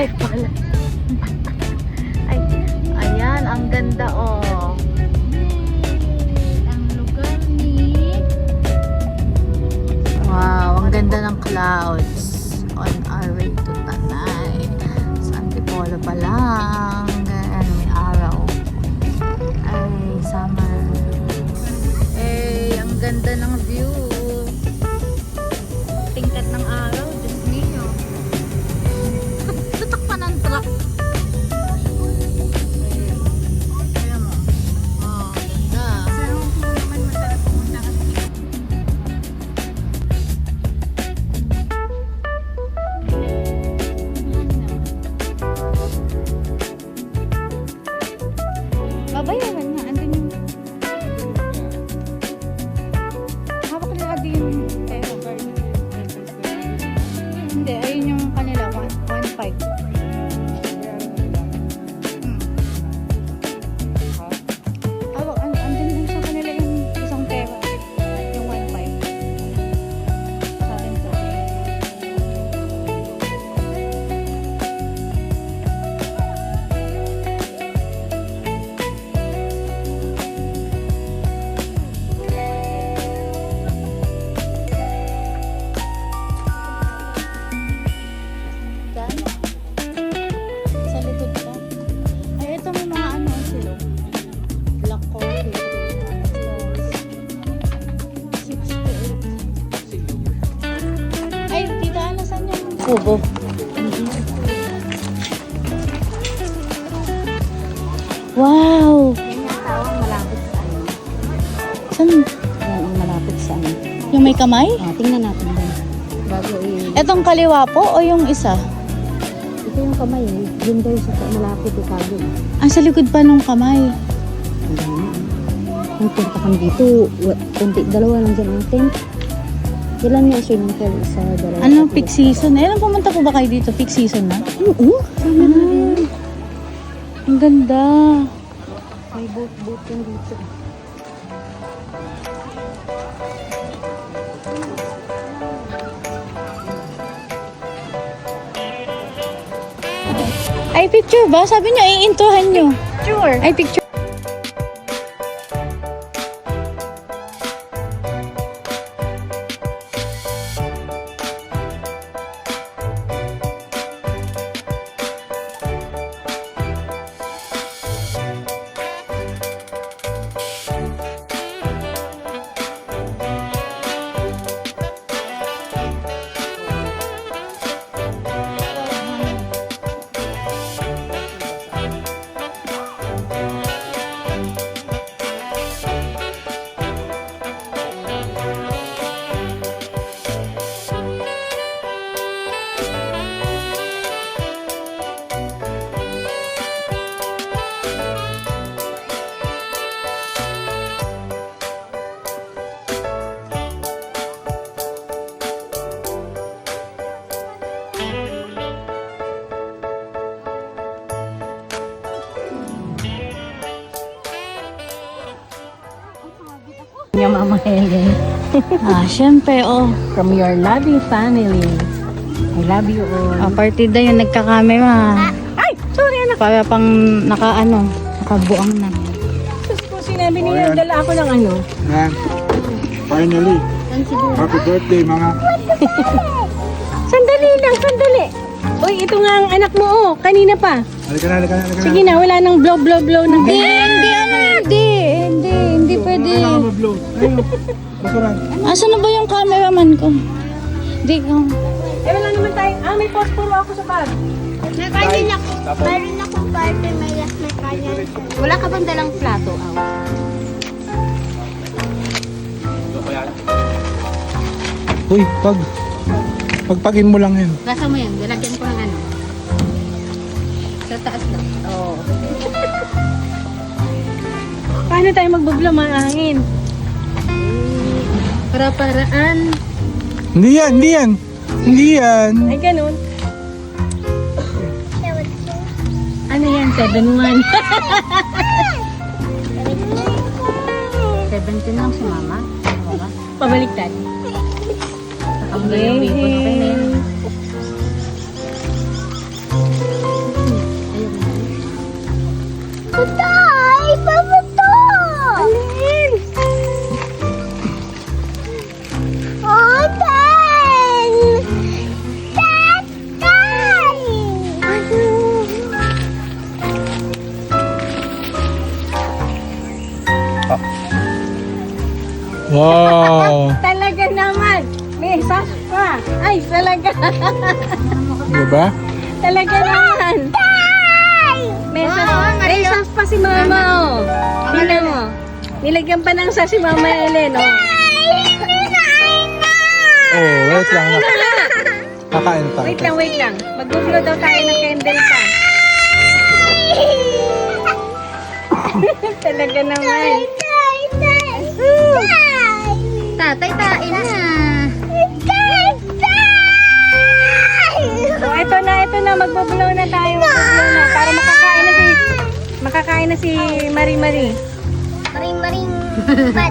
Ay, pala. Ay, ayan, ang ganda oh. Ang lugar ni... Wow, ang ganda ng clouds. On our way to Tanay. Sa Antipolo pa lang. Ayan, may araw. Ay, summer. Eh, ang ganda ng view. Tingkat ng araw, Diyos mio. Tutok pa ng truck. Ayan mo. Oh, ganda. Pero kung naman masarap pumunta kasi. Babayaran nga, andun yung hawak nila din pera card. Hindi, ayun yung kanila 1.5. Hawak, andun yung sa kanila yung isang pera. Yung 1.5. Sa akin to. Dami. Sa likod pa. Ay, ito may mga ano sila. Black coffee. 68. Ay, tita, ano saan yung kubo? Wow! Yan yung tawang malapit sa ano. Saan? Yan ang malapit sa amin. Yung may kamay? Tingnan natin yan. Bago Etong kaliwa po o yung isa? ito yung kamay eh. Yun daw sa malapit itago. Ang sa likod pa nung kamay. Ang dami. Ang punta kami dito. Kunti, dalawa lang dyan ang tent. Ilan yung swimming pool? Isa, dalawa. Ano, tatlo. peak season? Eh, pumunta po ba kayo dito? Peak season na? Oo. Sama na rin. Ang ganda. May boat yan dito. Ay, picture ba? Sabi niyo, iintuhan niyo. Sure. Ay, picture. Yung Mama Helen. Syempre, oh. From your loving family. I love you all. Partida yung nagkakamera. Ay! Sorry, anak. Para pang nakabuang na. Kung sinabi niya, dala ako ng ano. Yan. Finally. Happy birthday mga. Sandali lang, sandali. Uy, ito nga ang anak mo, oh. Kanina pa. Halika na, halika na, halika na. Sige na, wala nang blow na. Hindi pwede. Kailangan mag-blow. Ayun. Basuran. Asan na ba yung cameraman ko? Hindi ko. Eh, wala naman tayo. May posporo ako sa bag. Meron akong party, may kanya. Wala ka bang dalang plato, aw? Uy, pagpagin mo lang yan. Basa mo yan, lalagyan ko ng ano. Sa taas lang. Oo. Paano tayo magbublo, mahangin? Para-paraan. Hindi yan, hindi yan. Hindi yan. Ay, ganun. Ano yan? 7-1. 17 lang si mama. Pabaliktad. Ang galing people na kayo. Tatay! Papa to! Alin? Oh, Tay! Tatay! Wow. Talaga naman. May sas pa. Ay, talaga. Diba? Talaga naman. May sas pa si Mama, oh. Tingnan mo. Nilagyan pa ng sas si Mama Ellen, oh. Oh, wait lang. Kakain tayo. Wait lang. Mag-blow daw tayo ng candle pa. Talaga naman. Tatay, tain na. So, ito na. Mag-blow na tayo. Mag-blow na. Para makakain na si Marie. Maring-maring. Pat.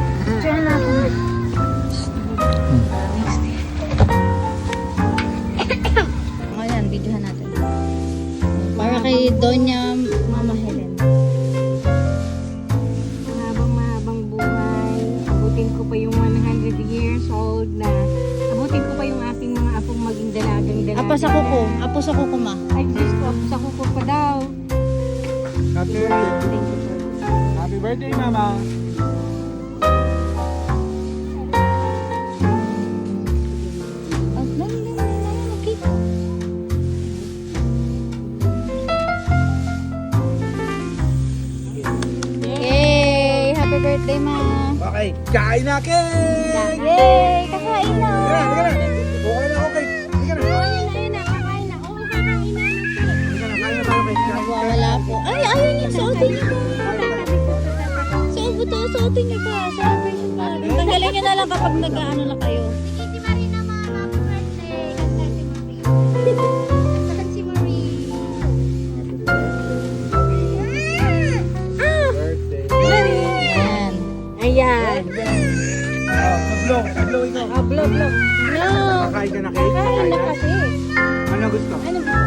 Ayan, videohan natin. Para kay Doña Mama Helen. Mahabang buhay. Abutin ko pa yung 100 years old na. Abutin ko pa yung aking mga apong maging dalagang. Apo sa kuko ma. Ay, Diyos ko. Apo sa kuko pa daw. Happy birthday. Happy birthday, Mama. Yay! Happy birthday, ma. Okay, kain na, cake! Yay! Kakain na. Tara na. Okay na, okay. Sige na. Ayun na, kakain na. Oo, kakain na. Sige na, kain na tayo, cake. Nagwawala po. Ay, ayaw niya. Suotin niyo pa. Suotin niyo pa. Sabi niyo pa. Tanggalin niyo na lang kapag nag-ano na kayo. Si Marina, mama, happy birthday. Kanta si Marie. Kanta si Marie. Birthday. Ayan. Ayan. Pablo ikaw. Blow. No. Kakain ka na, cake? Kakain na kasi. Ano gusto? Ano ba?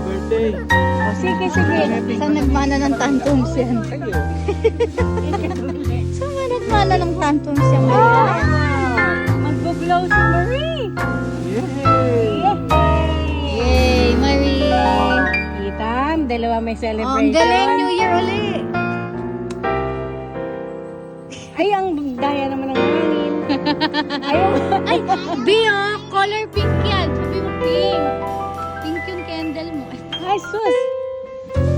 Birthday. Oh, sige. Saan nagmana ng tantrums yan? Sa'yo. Saan ba nagmana ng tantrums yan? Mag-blow si Marie. Yay! Yay, Marie! Itam, dalawa may Oh, celebration. ang galing, New Year ulit! Ay, ang daya naman ng hangin. Ayaw. Ay, Bio, color pink yan. Sabi mo pink. Pink yung candle mo. Ay, sus.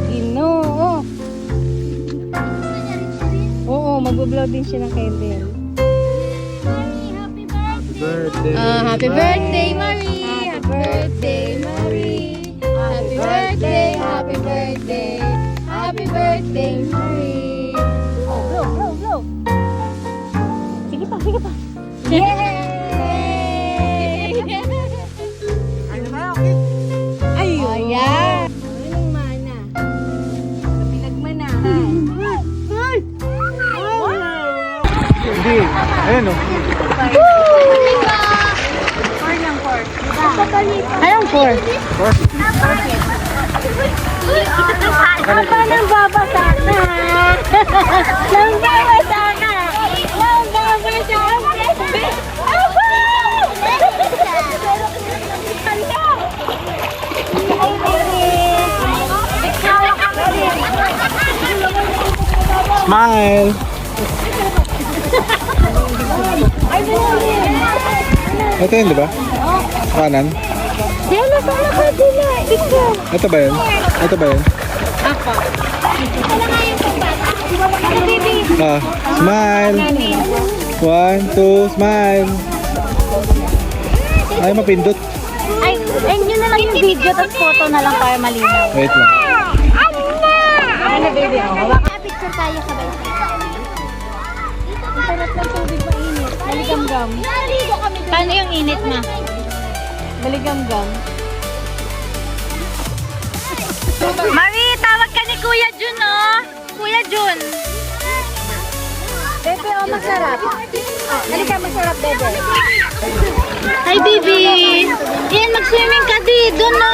Ginoo. Oo, mag-blow din siya ng candle. Birthday. Happy birthday, Marie! Happy birthday, Marie! Happy birthday, happy birthday! Happy birthday, Marie! Oh, blow. Sige pa. Yay! Kain na tayo, cake. Ayun. Oh, yeah. Anong mana? Pinagmanahan. Hindi. Ayan o. Anong four? Apa nang babasa ka? Nang babasa ka? Nang babasa ka? Smile. Ito yun, di ba? Kanan. Dela sana ka dila. Ikaw. Ito ba yun? Smile. 1, 2, smile. Ay, mapindot. Ay, yun na lang yung video, tapos photo na lang para malinaw. Wait lang. Ano baby? Picture tayo sabay. Ang sarap ng tubig mainit. Maligam-gam. Naligo kami doon. Paano yung init na? Maligam-gam. Marie, tawag ka ni Kuya Jun, oh! Kuya Jun! Bebe, oh, masarap. Halika, masarap, bebe. Hi, baby! Yan, mag-swimming ka di! Doon, no!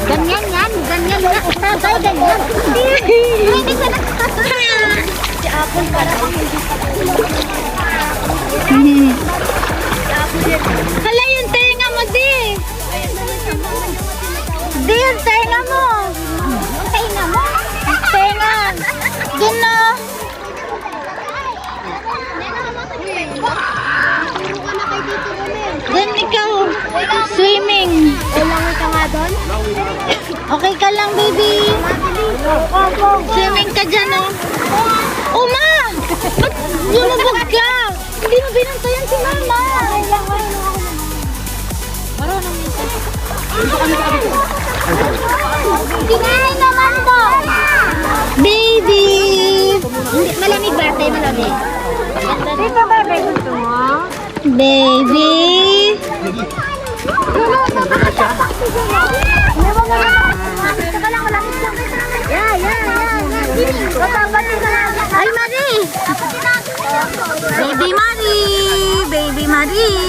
Ganyan yan. Ganyan nga. Tatay, ganyan. Hindi ka na. Si Apple para bang hindi hala yung tenga mo, di. Di yung tenga mo. Tenga mo? Tenga. Doon na. Doon ikaw. Swimming. Kailangan ka nga doon? Okay ka lang, baby. Swimming ka dyan, oh. Uma! Ba't lumabog ka? Hindi mo binantayan si mama. Marunong nito. Kinain naman mo. Baby! Hindi, malamig ba? Tayo malamig. Dito ba, baby? Gusto mo? Baby! Ay, Marie! Baby Marie! Baby Marie!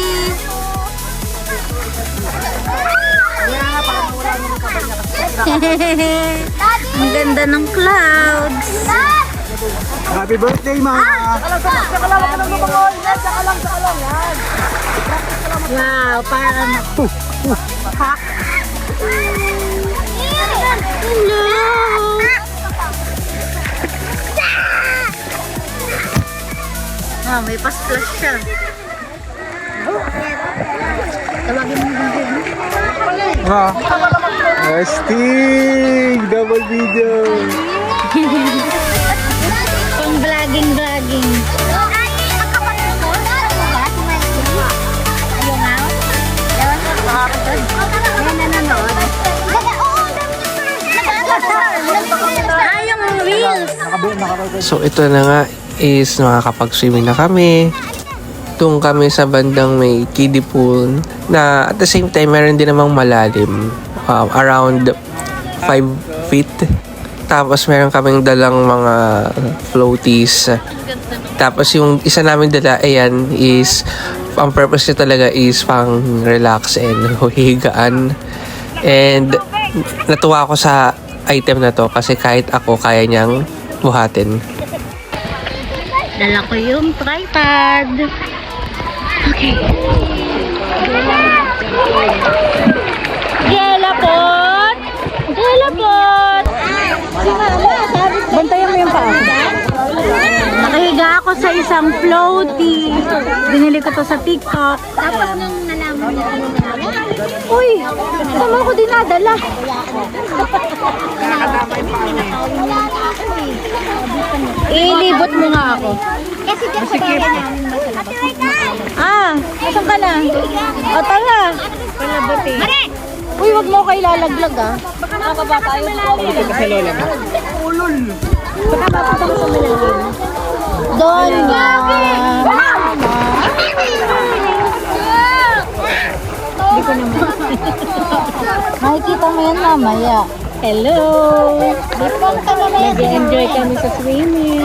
Ang ganda ng clouds! Happy birthday, Mama! Wow, parang... Hello! Ah, may pa-splash siya. Tawagin mo yung video. Ah, Sting! Double video! Pang vlogging. Yung reels. So ito na nga is nakakapag-swimming na kami. Doon kami sa bandang may kiddie pool na at the same time meron din namang malalim, around 5 feet. Tapos meron kaming dalang mga floaties. Tapos yung isa namin dala, ayan, is ang purpose niya talaga is pang relax and higaan. And natuwa ako sa item na to kasi kahit ako kaya niyang buhatin. Dala ko yung tripod. Okay. Gelapot! Gelapot! Si Mama, bantayan mo yung paa. Nakahiga ako sa isang floaty. Binili ko to sa TikTok. Tapos nung nalaman niya ano Uy! Saan mo ako dinadala? Ilibot mo nga ako. kasi dyan sa bahay namin masalabas. Ah! Nasaan ka na? O, tara! Mare! Uy, wag mo kayo lalaglag ah. Baka mababa tayo. Baka mababa mo sa malalim. Doon nga. Hindi ko naman. Makikita mo yan mamaya. Hello! Lipong ka naman. Nag-enjoy kami sa swimming.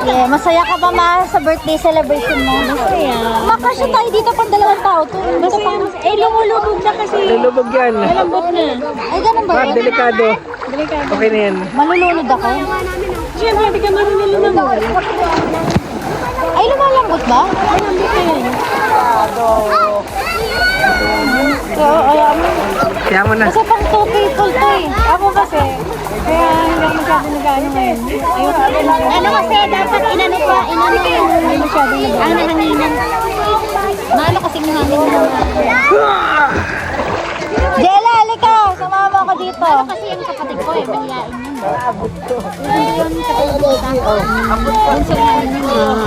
Yeah, masaya ka ba ma sa birthday celebration mo? Masaya. Makasya tayo dito pang dalawang tao. Masaya. Eh, lumulubog na kasi. Lulubog yan. Malambot na. Ay, ganun ba yun? Delikado. Okay na yan. Malulunod ako? Siyempre, hindi ka marunong lumambot. Ay, lumalambot ba? Malambot na yan. Oo, ayan mo. Kaya mo na. Kasi pang 2 people to eh. Ako kasi, kaya hindi ako masyado nag-ano ngayon. Ano kasi dapat inano pa, inano yung Hindi masyado nag-ano. ang nahanginan. Maano kasing nahangin mo Jella, halika! Samahan mo ako dito. kasi yung kapatid ko eh, mahihain yun. Yung kapatid ko bunso namin yun eh.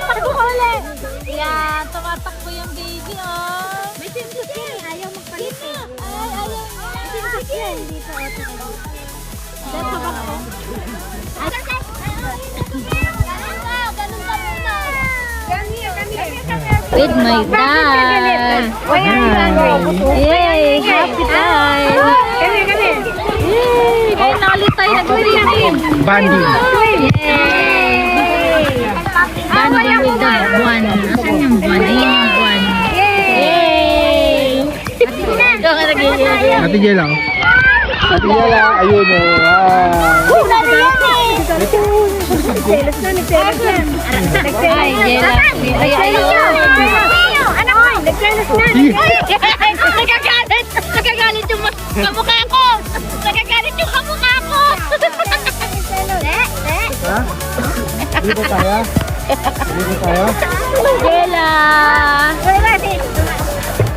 Takbo ka ulit! Yan, tumatakbo yung baby oh. May swimsuit yan, ayaw magpalit eh. Ay, ayaw niya. May swimsuit yan. Dito, Dito ba ko? Ay, ganun ka muna. With my dad. Yay! Happy time! Yay! Ay, nalitay na swimming! Banding. Yay! Banding with the buwan. Asan yung buwan? Ayun yung buwan. Yay! Ito nga nag-yay. Ate Jay lang. Ate Yala, ayun o. Wow. Nagselos na. Ay, Jela. Ay, Anak ko, nagselos na. Nagagalit yung kamukha ko. Nagagalit yung kamukha ko. Ha? Hindi ba tayo? Hindi ba tayo? Jela.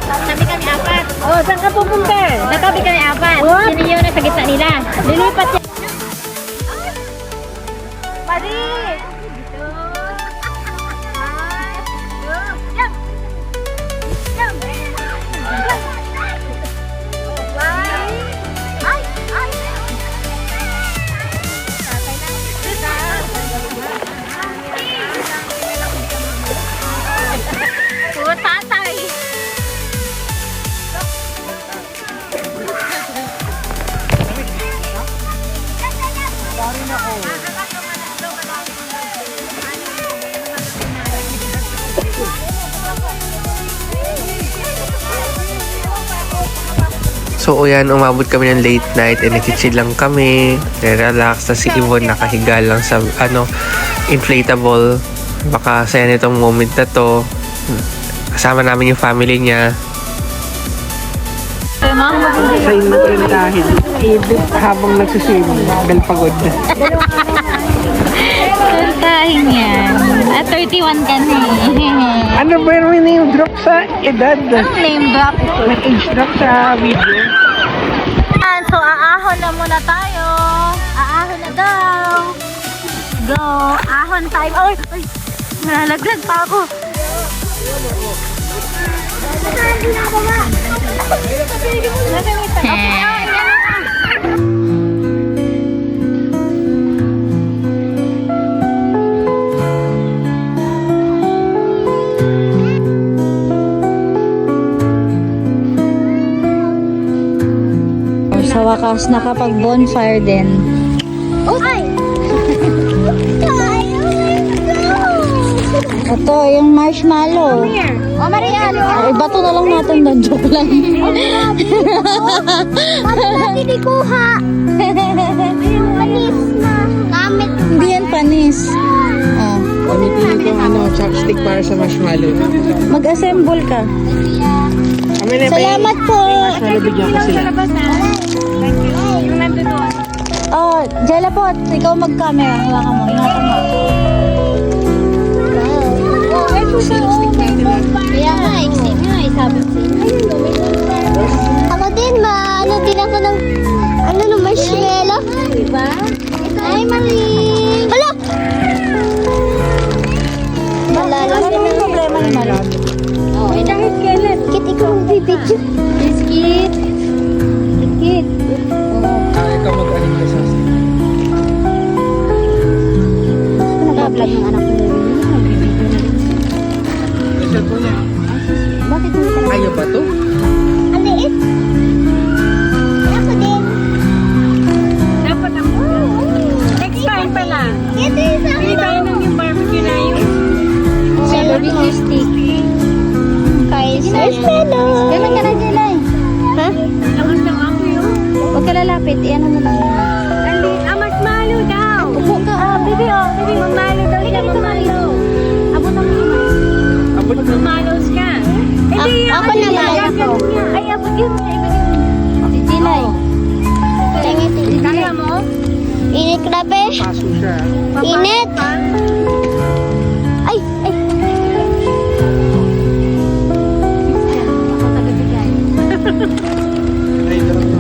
Sabi kami apat. Oh, saan ka pupunta? Natabi kami apat. Sino yun na sa gitna nila? Lilipat yan. Pari! Tatay. So ayan, umabot kami ng late night and nagchichill lang kami. Relax na si Yvonne nakahiga lang sa inflatable. Baka saya nitong moment na to. Kasama namin yung family niya. Sa imatrentahin, habang nagsuswimming, dahil pagod. Kantahin yan. At 31 ka na eh. Ano ba yung name drop sa edad? Name drop. May age drop sa video. So, aahon na muna tayo. Aahon na daw. Go. Ahon tayo. Ay, ay. Nalalaglag pa ako. Sa wakas, nakapag-bonfire din. Ay! Ito, yung marshmallow. Oh, Marian! Ay, bato na lang natin doon. Joke lang. Paano natin ikuha? Panis na. Gamit. Hindi yan panis. Ah, Gamitin itong chopstick para sa marshmallow. mag-assemble ka. Kami na Salamat po. marshmallow, bigyan ko sila. Oh, Jella po, ikaw mag-camera. Hawakan mo. Ingatan mo. Kaya nga, extreme nga. Sabi ko ako din, ano din ako ng, ng marshmallow. Diba? Ay, mali. Hala! Malala. Ano yung problema ni Mara? Oo, kahit kailan. Kit, ikaw ang bibidyo. Yes, Kit. Kit. Ikaw mag-anim na sa Nag-vlog ng anak mo. Bakit hindi ka Ayaw ba to? Ang liit. Ako din. Dapat ako. Next time pala. Ito yung sa Hindi tayo nung yung barbecue na yun. celery stick? marshmallow. Ganun ka na, Jella. Ha? Lakas ng ako yun. Huwag ka lalapit. Iyan mo lang. Marshmallow daw. Upo ka. Bibi, magmalo daw siya. Magmalo. Abot ang mga. Abot na. Magmalos ka. Ako naman. Ay, abot yun. Si Jella. Kaya mo? Init, grabe. Paso siya. Init. Ay, ay.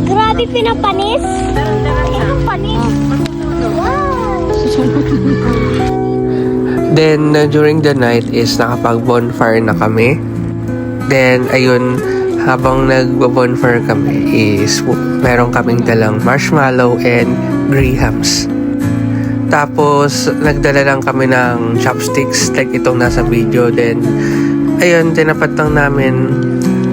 Grabe pinapanis. Ang panis. Wow. Then, during the night is nakapag-bonfire na kami. Then, ayun, habang nag-bonfire kami is meron kaming dalang marshmallow and grahams. Tapos, nagdala lang kami ng chopsticks like itong nasa video. Then, ayun, tinapat lang namin.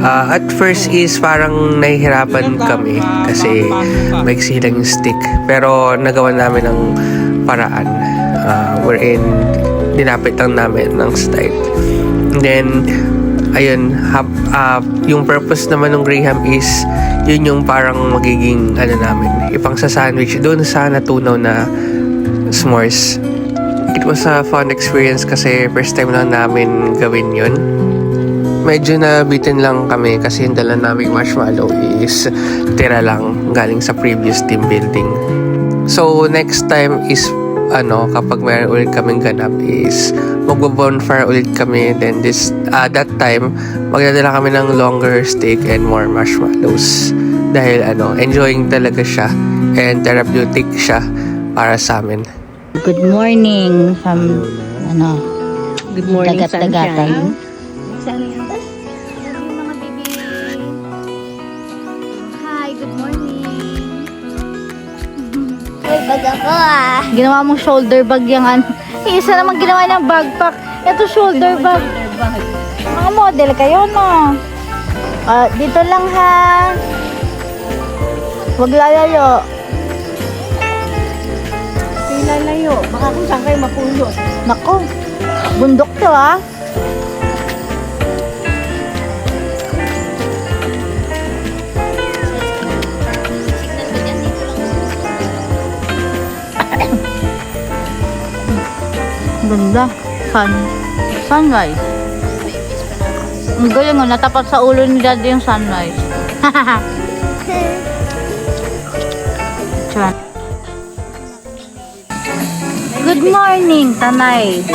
At first is parang nahihirapan kami kasi maiksi lang yung stick. Pero nagawa namin ng paraan wherein dinapit lang namin ng style. And then, ayun, yung purpose naman ng Graham is yun yung parang magiging namin, ipang sa sandwich doon sa natunaw na s'mores. It was a fun experience kasi first time lang namin gawin yun. Medyo nabitin lang kami kasi yung dala naming marshmallow is tira lang galing sa previous team building. So next time is kapag mayroon ulit kaming ganap is magbo-bonfire ulit kami. Then that time magdadala kami ng longer steak and more marshmallows dahil enjoying talaga siya and therapeutic siya para sa amin. Good morning from Good morning, dagat-dagatan. Hi, good morning. May bag ako Ginawa mong shoulder bag yung isa naman ginawa ng backpack. Ito shoulder bag. Mga model kayo, no? Dito lang, ha? Huwag lalayo. Lalayo. Baka kung saan kayo mapulot. Nako, bundok to, ha? Ganda. Sunrise. Ang galing, natapat sa ulo ni Daddy yung sunrise. Tiyan. Good morning, Tanay.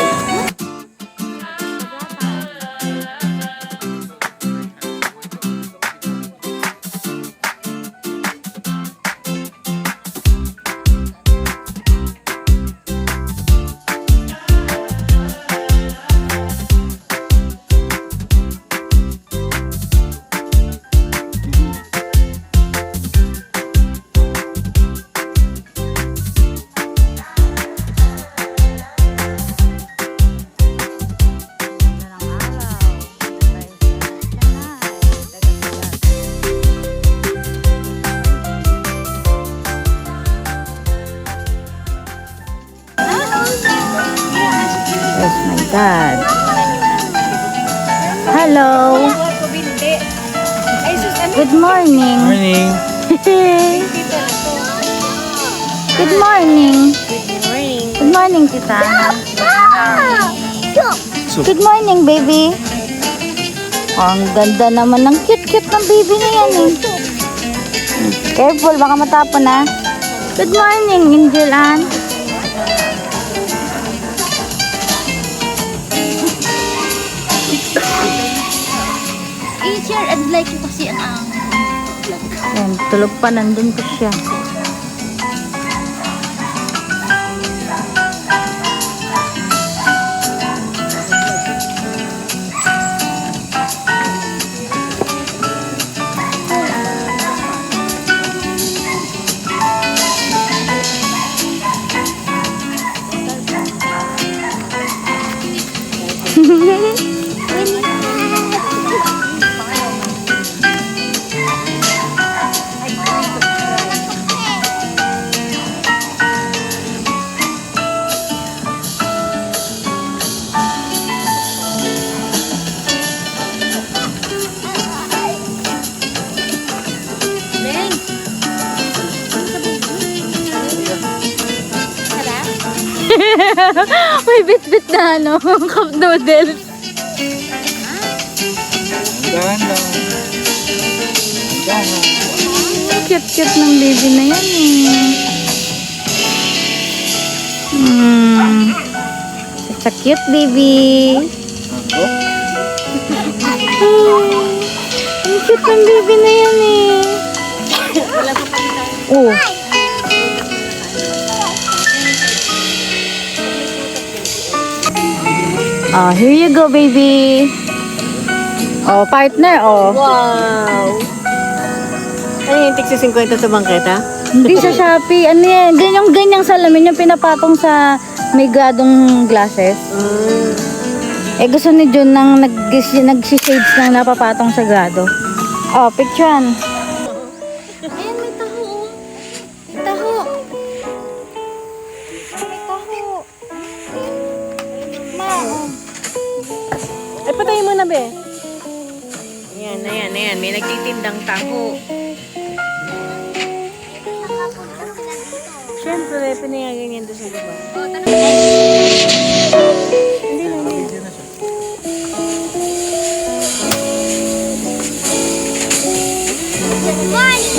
Where's my dad? Hello. Good morning. Morning. Good morning. Good morning, Tita Ana. Good morning, baby. Oh, ang ganda naman ng cute-cute ng baby na yan eh. Careful, baka matapon na. Good morning, Angel Ann. I-share and like ko kasi ang Ayan, tulog pa, nandun pa siya. May bit-bit na cup noodles. Cute-cute ng baby na yan It's a cute baby. Ang cute ng baby na yan Oh. Here you go, baby. Oh, partner, oh. Wow! Ano yung tigsi 50 sa bangketa? Hindi sa Shopee. Ano yan? Ganyang salamin yung pinapatong sa may gadong glasses. Gusto ni Jun nang nagsishades ng napapatong sa grado. Oh, picturean. Ayan, may taho. May taho. May taho. Ma, Ay, patayin mo na, be. nagtitindang taho. Nakapunta sila dito. Siyempre, pinayagan yan doon sa baba. Good morning!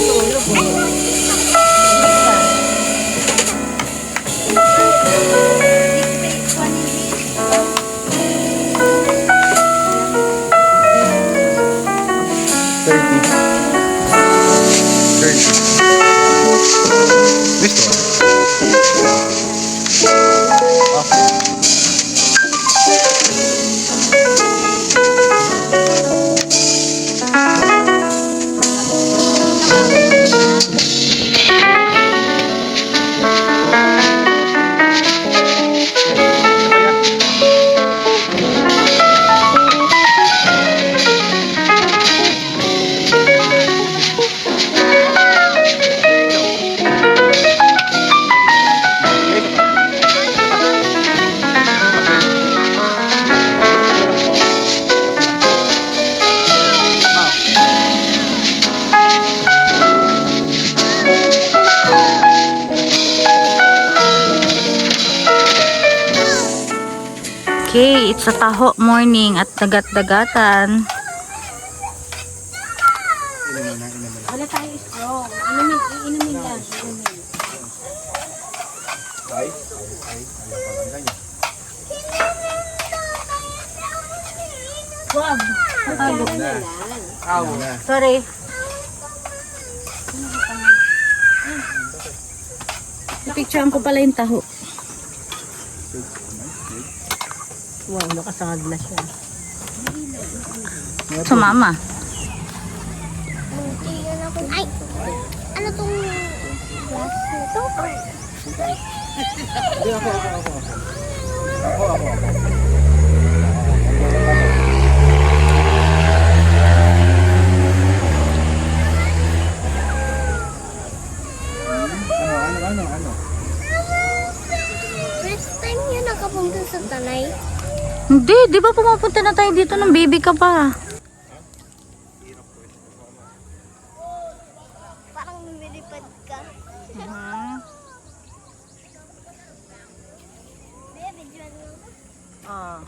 Okay, it's a taho morning at dagat-dagatan. Wala tayo strong. Inumin lang. Wag. Tagalog na lang. Sorry. Picturean ko pala yung taho. Wow, nakasangad na siya. Sumama. Ay! Ano tong glass na to? Ano? First time yun nakapunta sa Tanay. Hindi, di ba pumapunta na tayo dito ng baby ka pa? Parang lumilipad ka. Baby, dyan mo. Oh.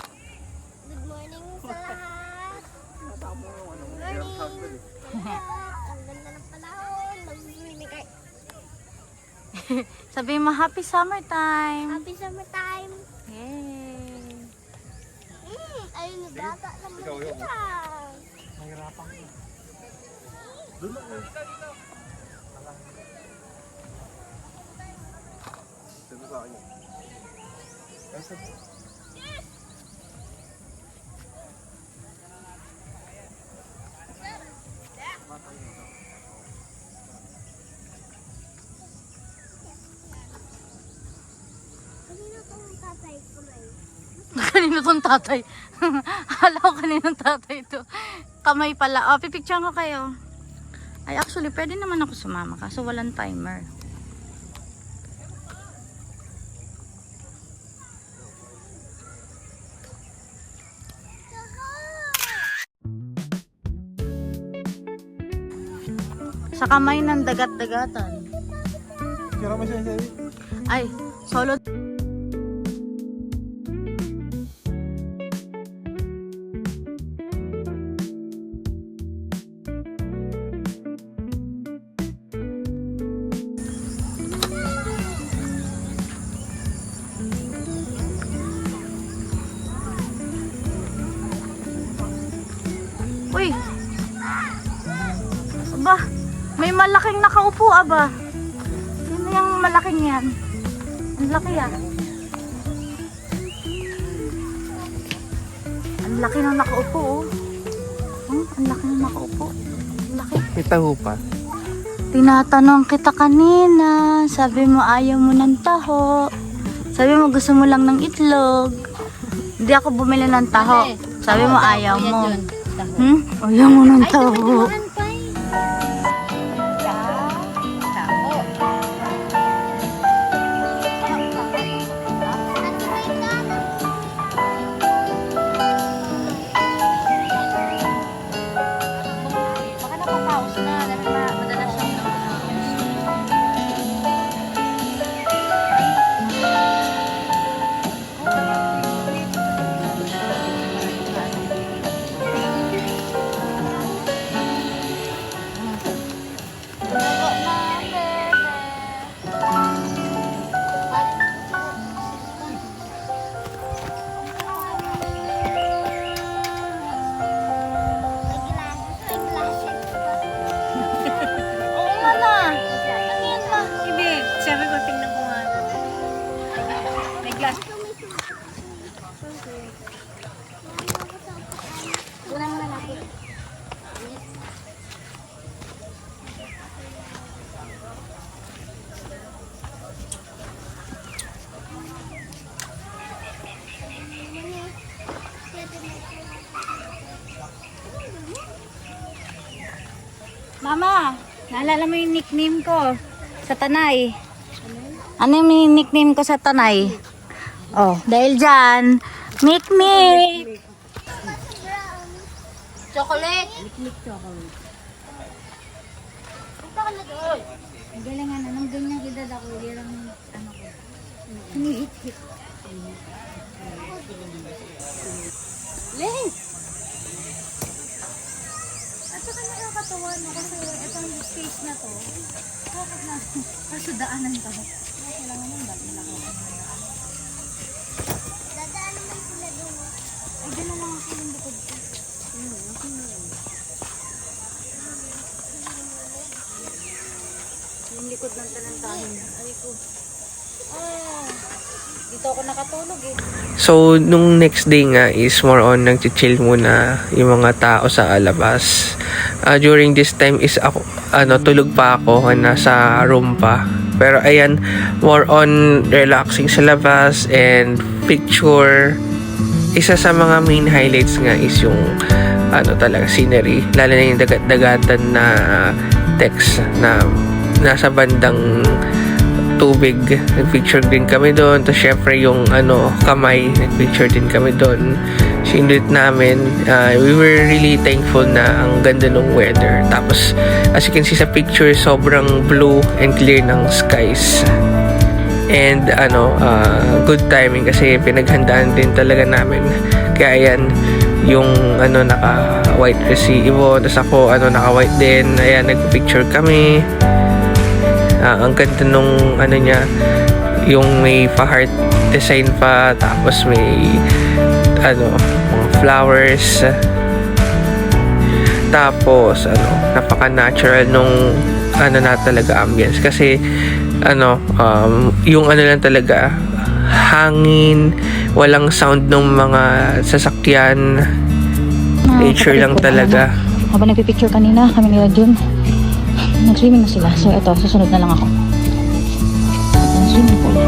Good morning sa lahat. Good morning. Ang ganda ng panahon. Mag-swimming kayo. Sabi mo, happy summertime. Happy summertime. Yay. Ayun, nagata naman kita. Kanina tong tatay ko na yun. Kanino tong tatay? Hala ko kaninong tatay to. Kamay pala. Oh, pipicturean ko kayo. Ay, actually, pwede naman ako sumama kaso walang timer. Sa kamay ng dagat-dagatan. Kira mo siya sa'yo. Ay, solo. Uy! Aba, may malaking nakaupo aba. Sino yung malaking yan? Ang laki ah. Ang laki ng nakaupo oh. Ang laki ng nakaupo. Ang laki. May taho pa. Tinatanong kita kanina. Sabi mo ayaw mo ng taho. Sabi mo gusto mo lang ng itlog. Hindi ako bumili ng taho. Sabi mo ayaw mo. Ayaw mo ng taho. Baka Mama, naalala mo yung nickname ko sa Tanay? Ano yung nickname ko sa Tanay? Oh, dahil dyan, Mikmik! Chocolate! Mikmik chocolate. Ito ka na doon. Ang galangan, anong ganyang edad ako, yan ang ano ko. Hiniit-hit. Ling! At saka nakakatawa no, kasi itong space na to, bakit na, kasi daanan pa. Kailangan mo ba? Dadaan naman sila doon. Ay, dyan na lang ako yung likod ko. Yung likod ng tanantahin. Ay ko. Ah, dito ako nakatulog eh. So, nung next day nga is more on nag-chill muna yung mga tao sa labas. During this time is ako, tulog pa ako, nasa room pa. Pero ayan, more on relaxing sa labas and picture. Isa sa mga main highlights nga is yung talaga scenery. Lalo na yung dagat-dagatan na text na nasa bandang tubig. Nag-picture din kami doon. Tapos syempre yung kamay, nag-picture din kami doon. Sinunod namin. We were really thankful na ang ganda ng weather. Tapos as you can see sa picture, sobrang blue and clear ng skies. And good timing kasi pinaghandaan din talaga namin. Kaya yan, yung naka-white si Ivo, tapos ako naka-white din. Ayan, nag-picture kami. Ang ganda nung niya, yung may pa-heart design pa, tapos may mga flowers, tapos napaka-natural nung na talaga ambience kasi yung lang talaga hangin, walang sound ng mga sasakyan, nature lang talaga. Habang nagpipicture kanina, kami nila Jun, nag-swimming na sila. So, ito, susunod na lang ako. Ang swimming pool.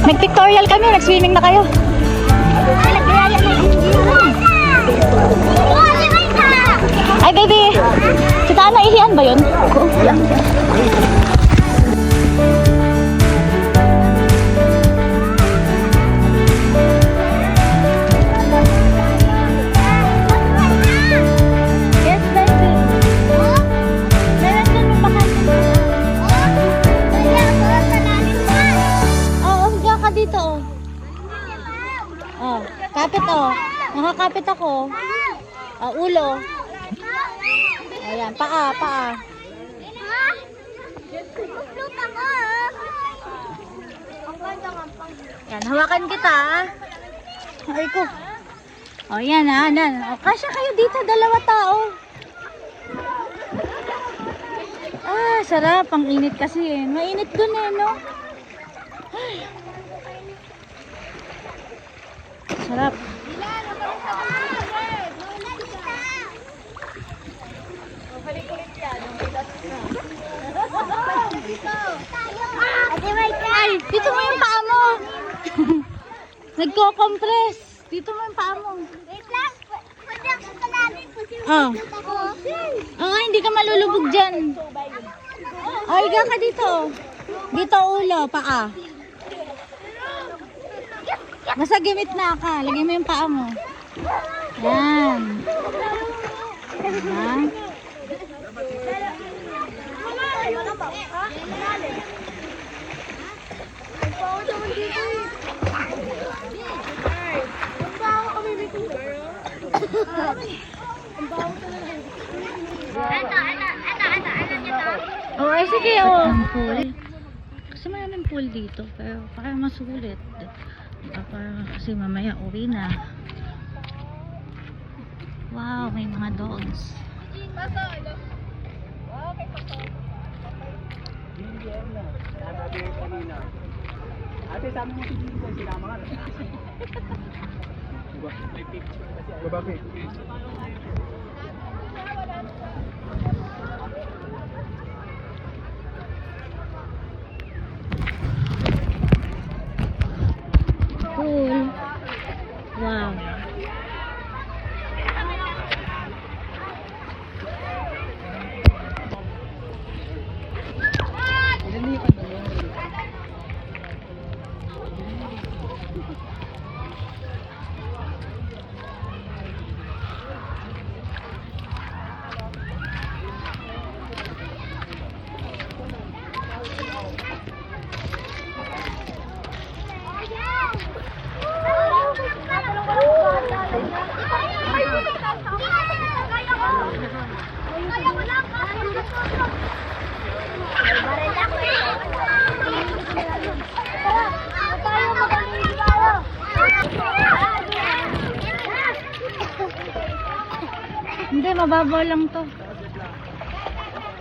Nag-pictorial kami, nag-swimming na kayo. Ay, baby! Si Tana, ihian ba yun? Yes, baby. Meron dun yung bakante. Oo, diyan ka dito. Oh, kapit oh. Nakakapit ako. Ulo. Ayan, paa. Yan, hawakan kita. Ay ko. O, yan ha. O, kasya kayo dito, 2 tao. Sarap. Ang init kasi eh. Mainit dun eh, no? Ay. Sarap. Ay, dito mo yung paa mo. Nagko-compress. Dito mo yung paa mo. Wait lang. Pwede ako kalamin po si Oh. Hindi ka malulubog dyan. Higa ka dito. Dito ulo, paa. Basta gimit na ka. Lagay mo yung paa mo. Yan. Yan. Oh, ay sige, oh. Pool. Kasi maraming pool dito, pero para masulit. Kasi mamaya uwi na. Wow, may mga dogs. Ate, sabi mo si Jingo, sinama ka. Babaki. Cool. Wow. Hindi, mababaw lang to.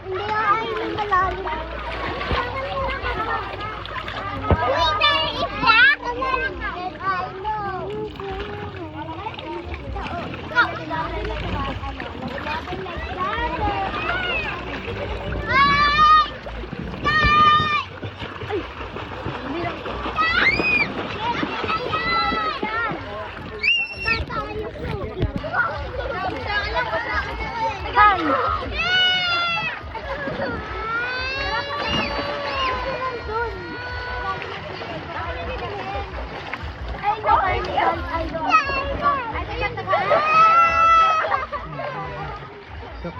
Hindi ako ay malalim. Wait, there is that? I know.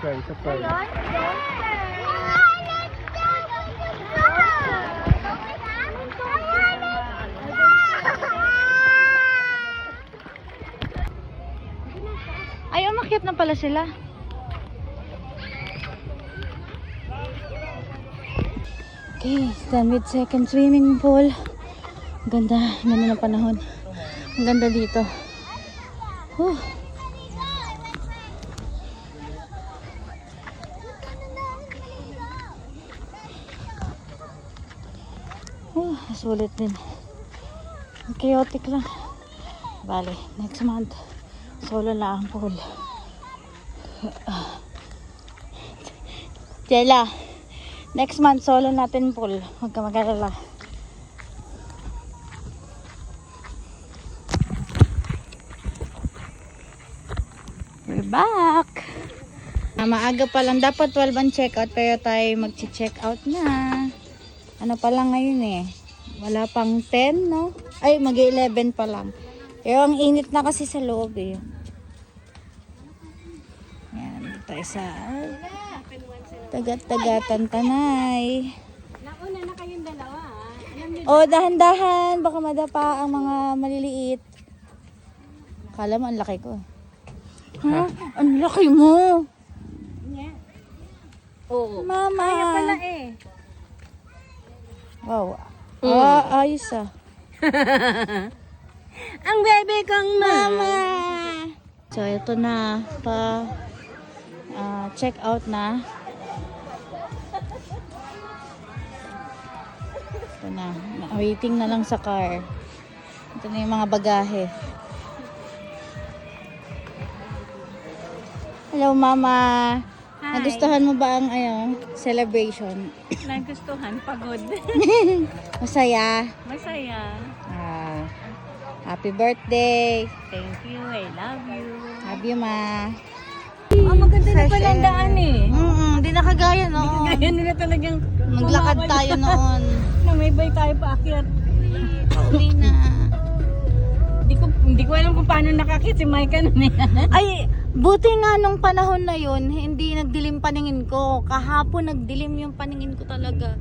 Surprise. Ay, umakyat na pala sila. Okay, done with second swimming pool. Ganda ng panahon. Ang ganda dito. Whew. Sulit din. Chaotic lang. Bale, next month solo na ang pool. Jella, next month solo natin pool. Huwag ka mag-alala. We're back. Maaga pa lang. Dapat 12 ang check-out pero tayo mag-check-out na. Ano pa lang ngayon eh. Wala pang 10, no? Ay, mag-11 pa lang. Pero ang init na kasi sa loob eh. Yan, tayo sa Tagat-Tagatan Tanay. Nauna na kayong dalawa. Oh, dahan-dahan. Baka madapa ang mga maliliit. Kala mo, ang laki ko. Ha? Ang laki mo. Oo. Mama. Kaya pala eh. Wow. Ah, ayos ah. Ang bebe kong Mama. So, ito na. Check out na. Ito na. Waiting na lang sa car. Ito na yung mga bagahe. Hello, Mama. Hi. Nagustuhan mo ba ang celebration? Nagustuhan, pagod. Masaya. Masaya. Happy birthday. Thank you, I love you. Love you, Ma. Oh, maganda na Fresh pala ang air. daan eh. Di na kagaya noon. Kaya nila talagang Maglakad tayo noon. Namaybay tayo paakyat. Pauwi na. Hindi ko alam kung paano nakakit si Micah nun eh. Ay, buti nga nung panahon na yun, hindi nagdilim paningin ko. Kahapon nagdilim yung paningin ko talaga.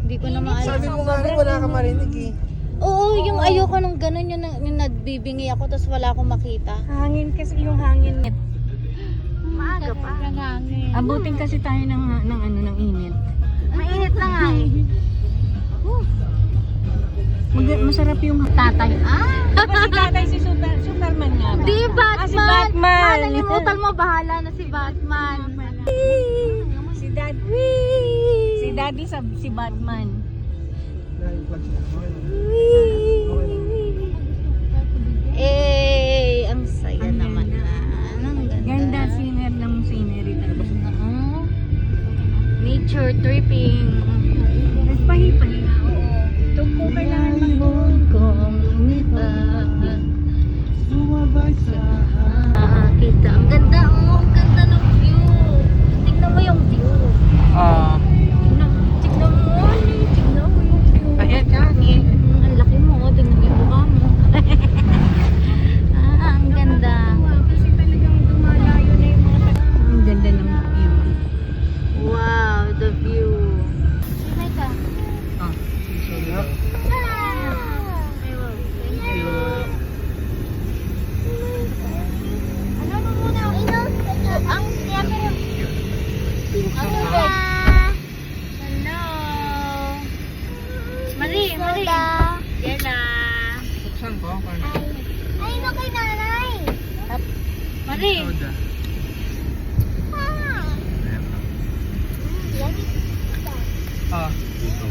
Hindi ko na maalam. Sabi mo nga rin, wala ka marinig eh. Oo, yung ayoko nung ganun yung nagbibingi ako tapos wala akong makita. Hangin kasi yung hangin. Maaga pa. Abutin kasi tayo ng init. Mainit na nga eh. Masarap yung tatay. Si tatay si Superman nga ba? Di Batman! Si Batman! Nalimutan mo, bahala na si Batman. Si Daddy si Batman. Eh, ang saya naman na. Ang Ganda singer ng scenery talaga. Nature tripping. Nagpahipahinga, oo. Ito po kailangan mag-doon. Kung kita. Ang ganda, oh. Ang ganda ng view. Tingnan mo yung view. Tingnan mo, Ali. Tingnan mo yung view. Ayan, Johnny. Ang laki mo, oh. Tingnan mo yung mukha mo. Ang ganda. Kasi talagang dumalayo na yung mga Ang ganda ng view. Wow, the view. Hi ka. Ano mo muna? Ang siyempre. Hello. Marie, Marie. Yela. Buksan ko. Ay, no kay nanay. Marie. Ah. Dito.